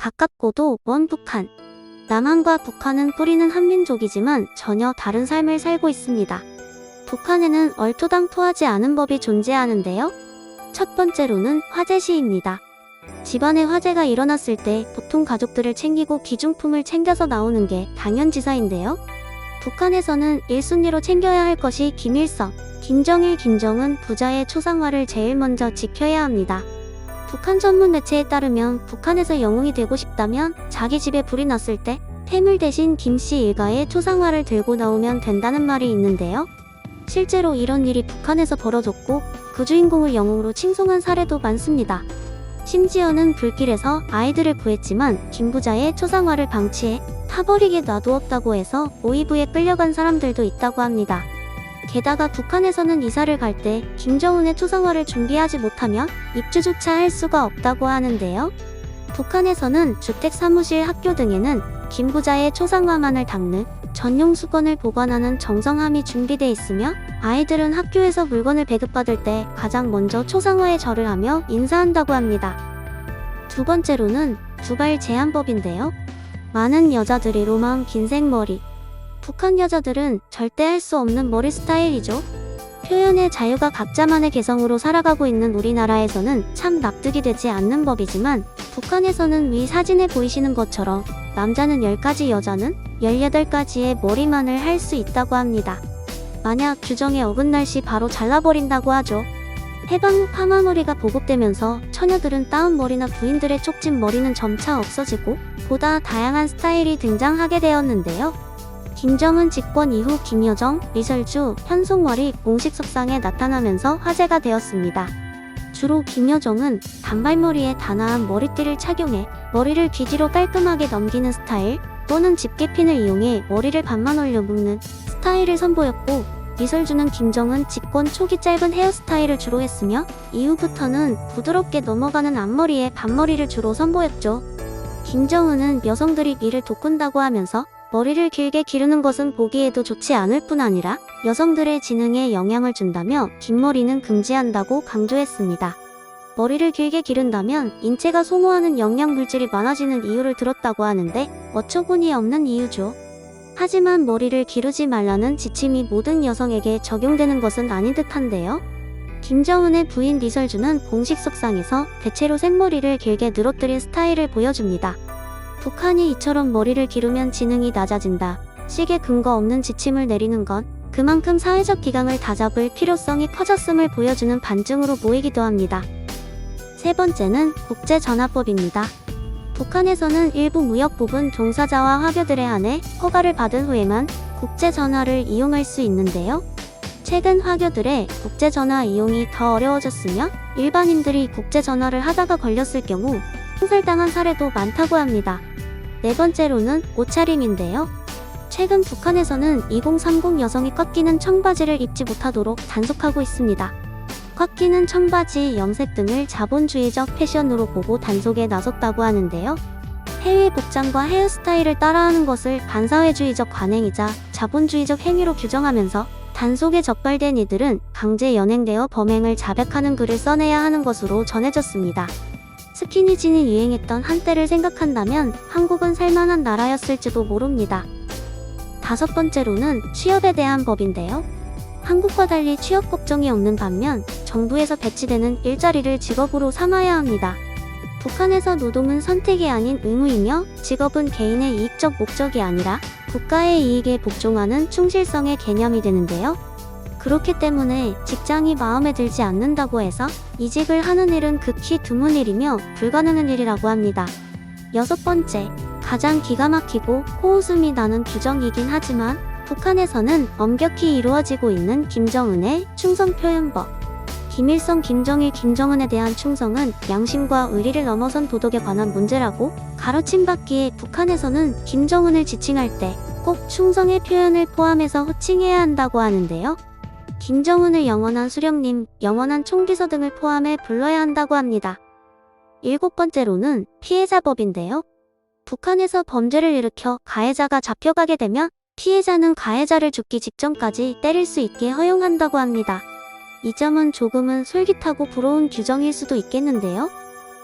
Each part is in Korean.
가깝고도 먼 북한. 남한과 북한은 뿌리는 한민족이지만 전혀 다른 삶을 살고 있습니다. 북한에는 얼토당토하지 않은 법이 존재하는데요. 첫 번째로는 화재시입니다. 집안에 화재가 일어났을 때 보통 가족들을 챙기고 귀중품을 챙겨서 나오는 게 당연지사인데요. 북한에서는 1순위로 챙겨야 할 것이 김일성, 김정일, 김정은 부자의 초상화를 제일 먼저 지켜야 합니다. 북한 전문 매체에 따르면 북한에서 영웅이 되고 싶다면 자기 집에 불이 났을 때 태물 대신 김씨 일가의 초상화를 들고 나오면 된다는 말이 있는데요. 실제로 이런 일이 북한에서 벌어졌고 그 주인공을 영웅으로 칭송한 사례도 많습니다. 심지어는 불길에서 아이들을 구했지만 김 부자의 초상화를 방치해 타버리게 놔두었다고 해서 모의부에 끌려간 사람들도 있다고 합니다. 게다가 북한에서는 이사를 갈 때 김정은의 초상화를 준비하지 못하면 입주조차 할 수가 없다고 하는데요. 북한에서는 주택, 사무실, 학교 등에는 김 부자의 초상화만을 닦는 전용 수건을 보관하는 정성함이 준비되어 있으며 아이들은 학교에서 물건을 배급받을 때 가장 먼저 초상화에 절을 하며 인사한다고 합니다. 두 번째로는 두발 제한법인데요. 많은 여자들이 로망 긴 생머리. 북한 여자들은 절대 할 수 없는 머리 스타일이죠. 표현의 자유가 각자만의 개성으로 살아가고 있는 우리나라에서는 참 납득이 되지 않는 법이지만 북한에서는 위 사진에 보이시는 것처럼 남자는 10가지, 여자는 18가지의 머리만을 할 수 있다고 합니다. 만약 규정에 어긋날 시 바로 잘라버린다고 하죠. 해방 후 파마머리가 보급되면서 처녀들은 따은 머리나 부인들의 쪽진 머리는 점차 없어지고 보다 다양한 스타일이 등장하게 되었는데요. 김정은 집권 이후 김여정, 리설주, 현송월이 공식 석상에 나타나면서 화제가 되었습니다. 주로 김여정은 단발머리에 단아한 머리띠를 착용해 머리를 귀 뒤로 깔끔하게 넘기는 스타일 또는 집게핀을 이용해 머리를 반만 올려 묶는 스타일을 선보였고, 리설주는 김정은 집권 초기 짧은 헤어스타일을 주로 했으며 이후부터는 부드럽게 넘어가는 앞머리에 반머리를 주로 선보였죠. 김정은은 여성들이 미를 돋군다고 하면서 머리를 길게 기르는 것은 보기에도 좋지 않을 뿐 아니라 여성들의 지능에 영향을 준다며 긴 머리는 금지한다고 강조했습니다. 머리를 길게 기른다면 인체가 소모하는 영양물질이 많아지는 이유를 들었다고 하는데 어처구니 없는 이유죠. 하지만 머리를 기르지 말라는 지침이 모든 여성에게 적용되는 것은 아닌 듯한데요. 김정은의 부인 리설주는 공식 석상에서 대체로 생머리를 길게 늘어뜨린 스타일을 보여줍니다. 북한이 이처럼 머리를 기르면 지능이 낮아진다 식의 근거 없는 지침을 내리는 건 그만큼 사회적 기강을 다잡을 필요성이 커졌음을 보여주는 반증으로 보이기도 합니다. 세 번째는 국제전화법입니다. 북한에서는 일부 무역부분 종사자와 화교들에 한해 허가를 받은 후에만 국제전화를 이용할 수 있는데요. 최근 화교들의 국제전화 이용이 더 어려워졌으며 일반인들이 국제전화를 하다가 걸렸을 경우 상살당한 사례도 많다고 합니다. 네 번째로는 옷차림인데요. 최근 북한에서는 2030 여성이 꽉 끼는 청바지를 입지 못하도록 단속하고 있습니다. 꽉 끼는 청바지, 염색 등을 자본주의적 패션으로 보고 단속에 나섰다고 하는데요. 해외 복장과 헤어스타일을 따라하는 것을 반사회주의적 관행이자 자본주의적 행위로 규정하면서 단속에 적발된 이들은 강제 연행되어 범행을 자백하는 글을 써내야 하는 것으로 전해졌습니다. 스키니진이 유행했던 한때를 생각한다면 한국은 살만한 나라였을지도 모릅니다. 다섯 번째로는 취업에 대한 법인데요. 한국과 달리 취업 걱정이 없는 반면 정부에서 배치되는 일자리를 직업으로 삼아야 합니다. 북한에서 노동은 선택이 아닌 의무이며 직업은 개인의 이익적 목적이 아니라 국가의 이익에 복종하는 충실성의 개념이 되는데요. 그렇기 때문에 직장이 마음에 들지 않는다고 해서 이직을 하는 일은 극히 드문 일이며 불가능한 일이라고 합니다. 여섯 번째, 가장 기가 막히고 코웃음이 나는 규정이긴 하지만 북한에서는 엄격히 이루어지고 있는 김정은의 충성표현법. 김일성, 김정일, 김정은에 대한 충성은 양심과 의리를 넘어선 도덕에 관한 문제라고 가르침받기에 북한에서는 김정은을 지칭할 때 꼭 충성의 표현을 포함해서 호칭해야 한다고 하는데요. 김정은을 영원한 수령님, 영원한 총비서 등을 포함해 불러야 한다고 합니다. 일곱 번째로는 피해자법인데요. 북한에서 범죄를 일으켜 가해자가 잡혀가게 되면 피해자는 가해자를 죽기 직전까지 때릴 수 있게 허용한다고 합니다. 이 점은 조금은 솔깃하고 부러운 규정일 수도 있겠는데요.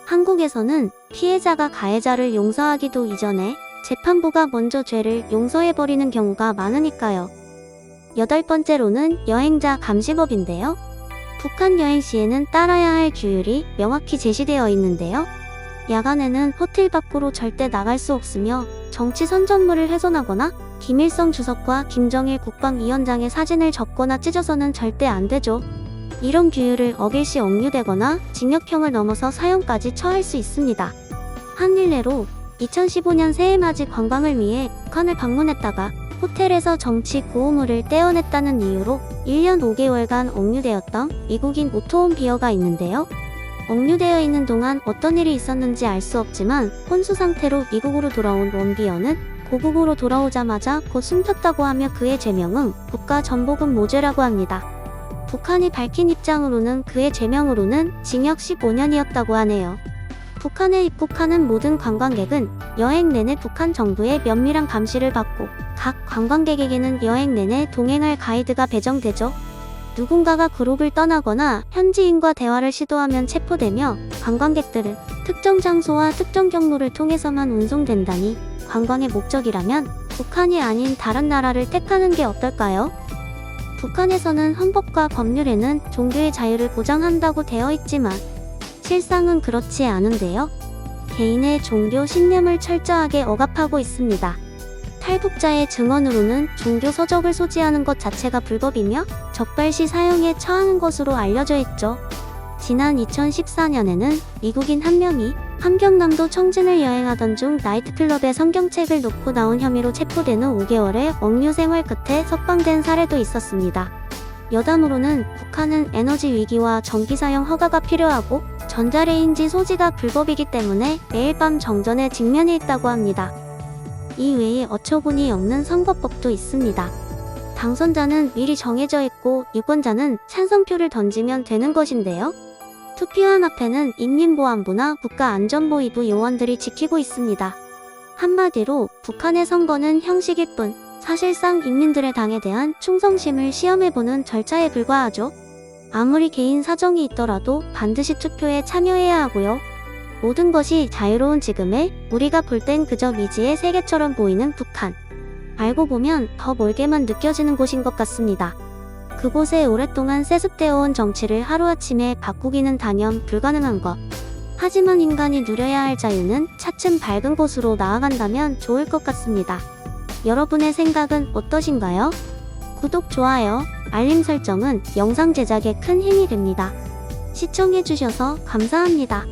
한국에서는 피해자가 가해자를 용서하기도 이전에 재판부가 먼저 죄를 용서해버리는 경우가 많으니까요. 8번째로는 여행자 감시법인데요. 북한 여행 시에는 따라야 할 규율이 명확히 제시되어 있는데요. 야간에는 호텔 밖으로 절대 나갈 수 없으며 정치 선전물을 훼손하거나 김일성 주석과 김정일 국방위원장의 사진을 접거나 찢어서는 절대 안 되죠. 이런 규율을 어길 시 억류되거나 징역형을 넘어서 사형까지 처할 수 있습니다. 한 일례로 2015년 새해맞이 관광을 위해 북한을 방문했다가 호텔에서 정치 고우물을 떼어냈다는 이유로 1년 5개월간 억류되었던 미국인 오토온 비어가 있는데요. 억류되어 있는 동안 어떤 일이 있었는지 알 수 없지만 혼수 상태로 미국으로 돌아온 원 비어는 고국으로 돌아오자마자 곧 숨졌다고 하며 그의 죄명은 국가전보금 모죄라고 합니다. 북한이 밝힌 입장으로는 그의 죄명으로는 징역 15년이었다고 하네요. 북한에 입국하는 모든 관광객은 여행 내내 북한 정부의 면밀한 감시를 받고 각 관광객에게는 여행 내내 동행할 가이드가 배정되죠. 누군가가 그룹을 떠나거나 현지인과 대화를 시도하면 체포되며 관광객들은 특정 장소와 특정 경로를 통해서만 운송된다니 관광의 목적이라면 북한이 아닌 다른 나라를 택하는 게 어떨까요? 북한에서는 헌법과 법률에는 종교의 자유를 보장한다고 되어 있지만 실상은 그렇지 않은데요. 개인의 종교 신념을 철저하게 억압하고 있습니다. 탈북자의 증언으로는 종교 서적을 소지하는 것 자체가 불법이며 적발시 사형에 처하는 것으로 알려져 있죠. 지난 2014년에는 미국인 한 명이 함경남도 청진을 여행하던 중 나이트클럽에 성경책을 놓고 나온 혐의로 체포된 후 5개월의 억류 생활 끝에 석방된 사례도 있었습니다. 여담으로는 북한은 에너지 위기와 전기 사용 허가가 필요하고 전자레인지 소지가 불법이기 때문에 매일 밤 정전에 직면해 있다고 합니다. 이 외에 어처구니 없는 선거법도 있습니다. 당선자는 미리 정해져 있고 유권자는 찬성표를 던지면 되는 것인데요. 투표함 앞에는 인민보안부나 국가안전보위부 요원들이 지키고 있습니다. 한마디로 북한의 선거는 형식일 뿐 사실상 인민들의 당에 대한 충성심을 시험해보는 절차에 불과하죠. 아무리 개인 사정이 있더라도 반드시 투표에 참여해야 하고요. 모든 것이 자유로운 지금에 우리가 볼 땐 그저 미지의 세계처럼 보이는 북한. 알고 보면 더 멀게만 느껴지는 곳인 것 같습니다. 그곳에 오랫동안 세습되어 온 정치를 하루아침에 바꾸기는 단연 불가능한 것. 하지만 인간이 누려야 할 자유는 차츰 밝은 곳으로 나아간다면 좋을 것 같습니다. 여러분의 생각은 어떠신가요? 구독, 좋아요, 알림 설정은 영상 제작에 큰 힘이 됩니다. 시청해주셔서 감사합니다.